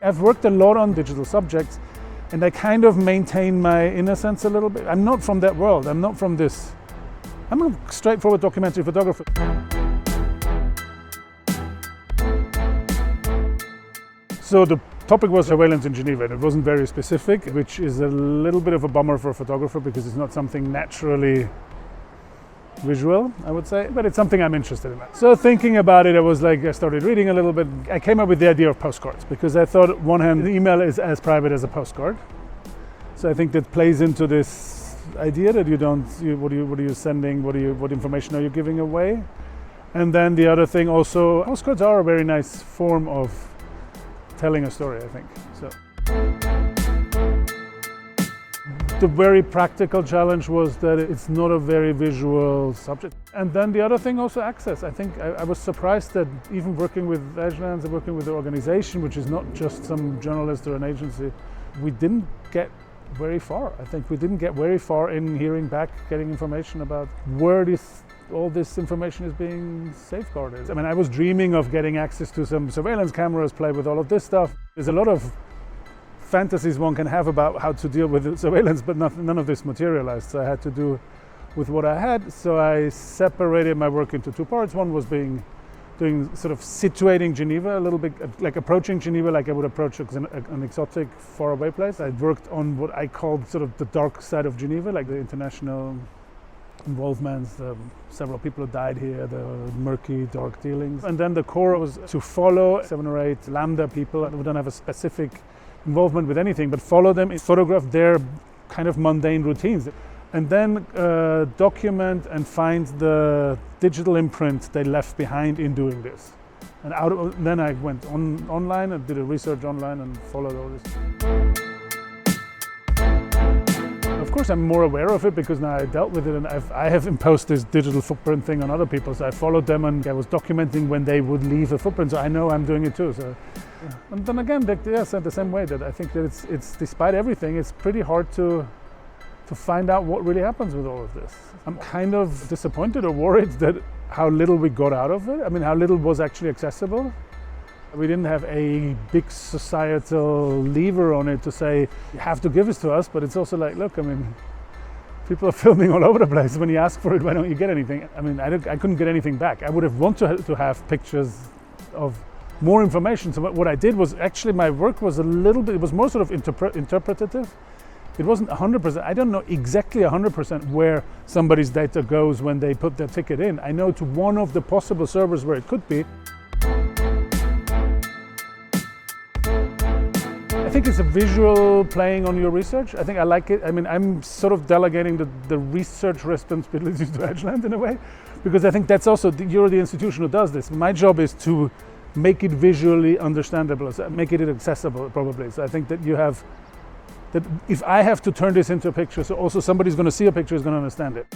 I've worked a lot on digital subjects, and I kind of maintain my innocence a little bit. I'm not from that world. I'm not from this. I'm a straightforward documentary photographer. So the topic was surveillance in Geneva, and it wasn't very specific, which is a little bit of a bummer for a photographer because it's not something naturally visual, I would say, but it's something I'm interested in. So thinking about it, I started reading a little bit. I came up with the idea of postcards because I thought, on one hand, the email is as private as a postcard. So I think that plays into this idea that what are you sending, what information are you giving away? And then the other thing also, postcards are a very nice form of telling a story, I think. So the very practical challenge was that it's not a very visual subject. And then the other thing also, access. I think I was surprised that even working with Edgelands and working with the organization, which is not just some journalist or an agency, we didn't get very far. I think we didn't get very far in hearing back, getting information about where all this information is being safeguarded. I mean, I was dreaming of getting access to some surveillance cameras, play with all of this stuff. There's a lot of fantasies one can have about how to deal with surveillance, but none of this materialized. So I had to do with what I had. So I separated my work into two parts. One was doing sort of situating Geneva a little bit, like approaching Geneva like I would approach an exotic, faraway place. I worked on what I called sort of the dark side of Geneva, like the international involvements, several people who died here, the murky, dark dealings. And then the core was to follow 7 or 8 Lambda people who don't have a specific involvement with anything, but follow them, photograph their kind of mundane routines, and then document and find the digital imprint they left behind in doing this. And then I went online and did a research online and followed all this. Of course, I'm more aware of it because now I dealt with it, and I have imposed this digital footprint thing on other people. So I followed them, and I was documenting when they would leave a footprint. So I know I'm doing it too. So, and then again, the same way that I think that it's despite everything, it's pretty hard to find out what really happens with all of this. I'm kind of disappointed or worried that how little we got out of it. I mean, how little was actually accessible. We didn't have a big societal lever on it to say, you have to give this to us, but it's also like, look, I mean, people are filming all over the place. When you ask for it, why don't you get anything? I mean, I couldn't get anything back. I would have wanted to have pictures of more information. So what I did was actually, my work was it was more sort of interpretative. It wasn't 100%. I don't know exactly 100% where somebody's data goes when they put their ticket in. I know to one of the possible servers where it could be. I think it's a visual playing on your research. I think I like it. I mean, I'm sort of delegating the research responsibilities to Edgelands in a way, because I think that's also, you're the institution who does this. My job is to make it visually understandable, make it accessible probably. So I think that that if I have to turn this into a picture, so also somebody's going to see a picture is going to understand it.